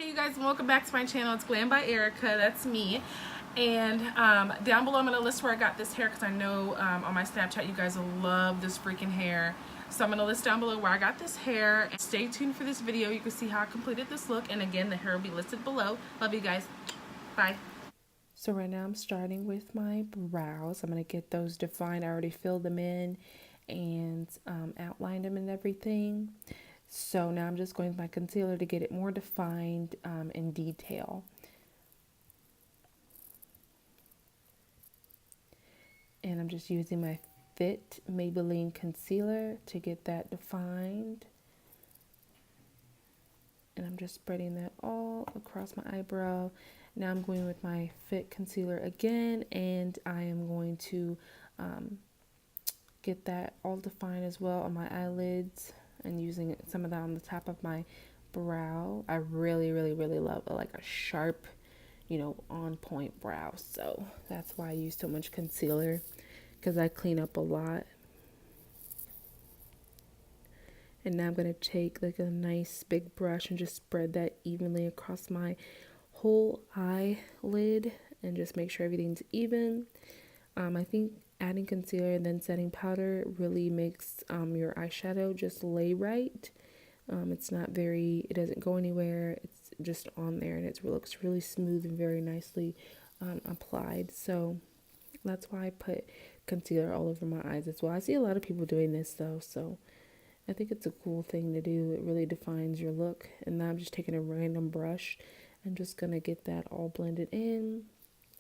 Hey you guys, and welcome back to my channel. It's GlamByEricka, that's me. And down below I'm going to list where I got this hair because I know on my Snapchat you guys will love this freaking hair. So I'm going to list down below where I got this hair. And stay tuned for this video. You can see how I completed this look. And again, the hair will be listed below. Love you guys. Bye. So right now I'm starting with my brows. I'm going to get those defined. I already filled them in and outlined them and everything. So now I'm just going with my concealer to get it more defined in detail. And I'm just using my Fit Maybelline concealer to get that defined. And I'm just spreading that all across my eyebrow. Now I'm going with my Fit concealer again, and I am going to get that all defined as well on my eyelids and using some of that on the top of my brow. I really love like a sharp, you know, on point brow. So that's why I use so much concealer, because I clean up a lot. And now I'm going to take like a nice big brush and just spread that evenly across my whole eyelid and just make sure everything's even. I think adding concealer and then setting powder really makes your eyeshadow just lay right. It's not very, it doesn't go anywhere. It's just on there, and it looks really smooth and very nicely applied. So that's why I put concealer all over my eyes as well. I see a lot of people doing this though, so I think it's a cool thing to do. It really defines your look. And now I'm just taking a random brush and just gonna get that all blended in.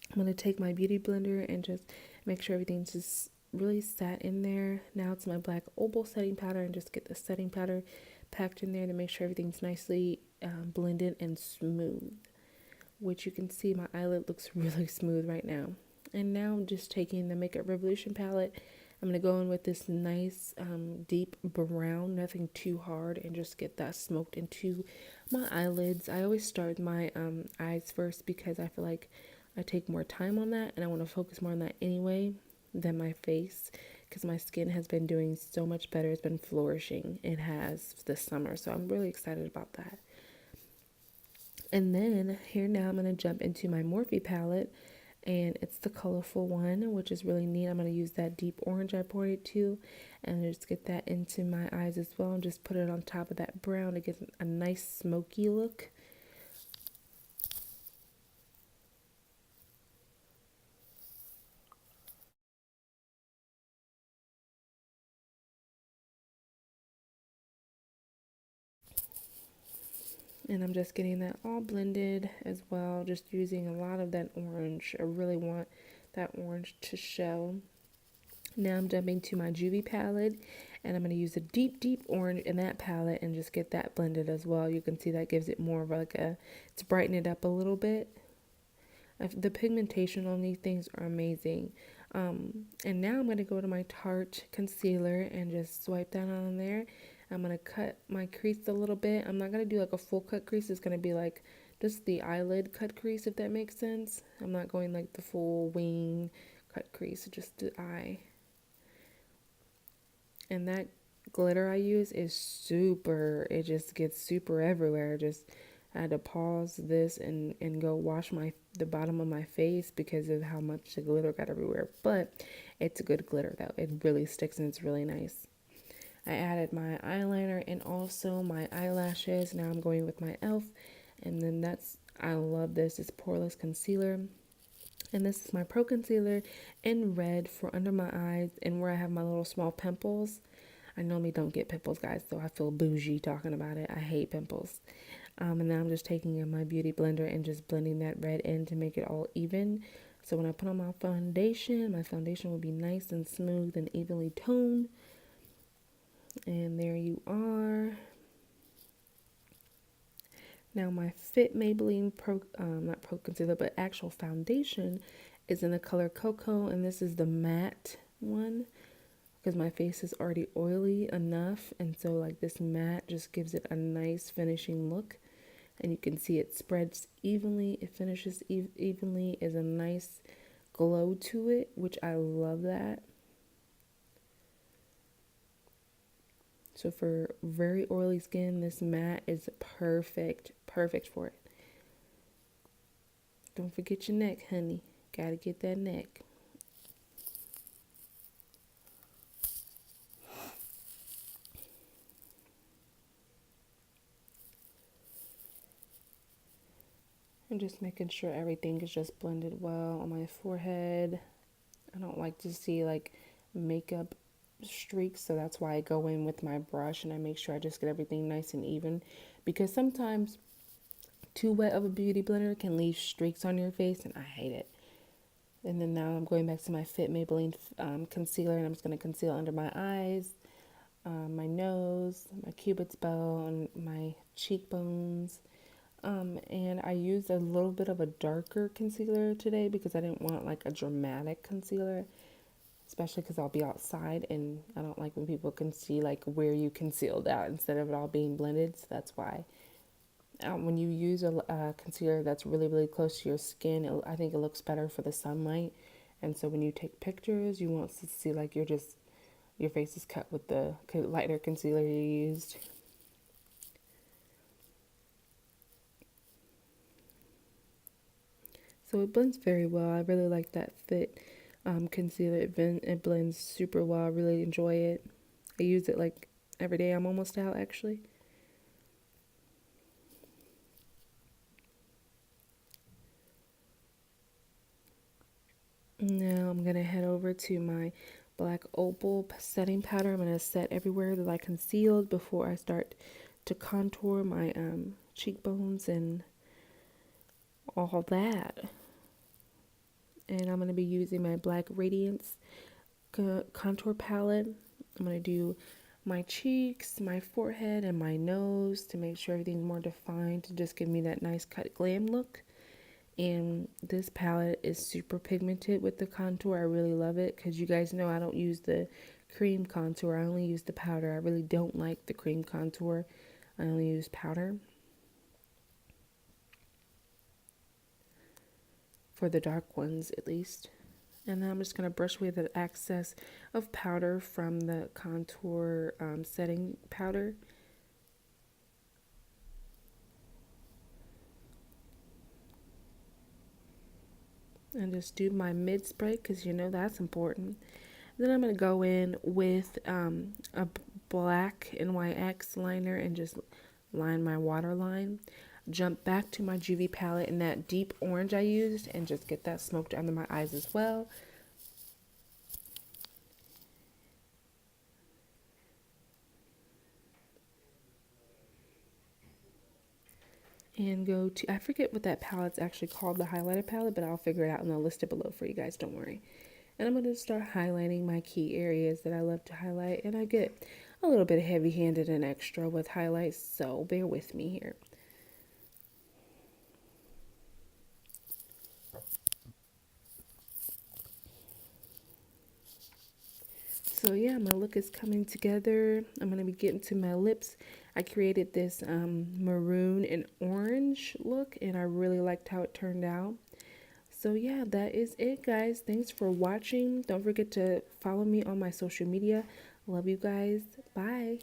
I'm going to take my beauty blender and just make sure everything's just really sat in there. Now it's my black opel setting powder, and just get the setting powder packed in there to make sure everything's nicely blended and smooth. Which you can see my eyelid looks really smooth right now. And now I'm just taking the Makeup Revolution palette. I'm going to go in with this nice deep brown, nothing too hard, and just get that smoked into my eyelids. I always start with my eyes first because I feel like I take more time on that, and I want to focus more on that anyway than my face, because my skin has been doing so much better. It's been flourishing. It has this summer, so I'm really excited about that. And then here now I'm going to jump into my Morphe palette, and it's the colorful one, which is really neat. I'm going to use that deep orange I poured it to, and just get that into my eyes as well, and just put it on top of that brown to get a nice smoky look. And I'm just getting that all blended as well, just using a lot of that orange. I really want that orange to show. Now I'm jumping to my Juvie palette, and I'm going to use a deep orange in that palette and just get that blended as well. You can see that gives it more of like it's brighten it up a little bit. The pigmentation on these things are amazing. And now I'm going to go to my Tart concealer and just swipe that on there. I'm going to cut my crease a little bit. I'm not going to do like a full cut crease. It's going to be like just the eyelid cut crease, if that makes sense. I'm not going like the full wing cut crease, just the eye. And that glitter I use is super, it just gets super everywhere. I had to pause this and go wash the bottom of my face because of how much the glitter got everywhere. But it's a good glitter though. It really sticks and it's really nice. I added my eyeliner and also my eyelashes. Now I'm going with my e.l.f. And then I love this. It's poreless concealer. And this is my Pro Concealer in red for under my eyes and where I have my little small pimples. I normally don't get pimples, guys, so I feel bougie talking about it. I hate pimples. And now I'm just taking in my beauty blender and just blending that red in to make it all even. So when I put on my foundation will be nice and smooth and evenly toned. And there you are. Now my Fit Maybelline not Pro Concealer, but actual foundation is in the color Coco, and this is the matte one because my face is already oily enough, and so like this matte just gives it a nice finishing look, and you can see it spreads evenly, it finishes evenly, is a nice glow to it, which I love that. So for very oily skin, this matte is perfect for it. Don't forget your neck, honey. Gotta get that neck. I'm just making sure everything is just blended well on my forehead. I don't like to see like makeup streaks, so that's why I go in with my brush and I make sure I just get everything nice and even, because sometimes too wet of a beauty blender can leave streaks on your face and I hate it. And then now I'm going back to my Fit Maybelline concealer, and I'm just going to conceal under my eyes, my nose, my cupid's bow, and my cheekbones. And I used a little bit of a darker concealer today because I didn't want like a dramatic concealer, especially because I'll be outside and I don't like when people can see like where you concealed out instead of it all being blended. So that's why when you use a concealer that's really, really close to your skin, I think it looks better for the sunlight. And so when you take pictures, you want to see like your face is cut with the lighter concealer you used. So it blends very well. I really like that Fit concealer. It blends super well. I really enjoy it. I use it like every day. I'm almost out actually. Now I'm going to head over to my black opal setting powder. I'm going to set everywhere that I concealed before I start to contour my cheekbones and all that. And I'm going to be using my black radiance contour palette. I'm going to do my cheeks, my forehead, and my nose to make sure everything's more defined, to just give me that nice cut glam look. And this palette is super pigmented with the contour. I really love it because you guys know I don't use the cream contour. I only use the powder. I really don't like the cream contour. I only use powder for the dark ones at least. And then I'm just going to brush away the excess of powder from the contour setting powder. And just do my mid spray because you know that's important. Then I'm going to go in with a black NYX liner and just line my waterline. Jump back to my Juvie palette in that deep orange I used and just get that smoked under my eyes as well. And go to, I forget what that palette's actually called, the highlighter palette, but I'll figure it out and I'll list it below for you guys, don't worry. And I'm going to start highlighting my key areas that I love to highlight, and I get a little bit heavy-handed and extra with highlights, so bear with me here. So yeah, my look is coming together. I'm going to be getting to my lips. I created this maroon and orange look, and I really liked how it turned out. So yeah, that is it, guys. Thanks for watching. Don't forget to follow me on my social media. Love you guys. Bye.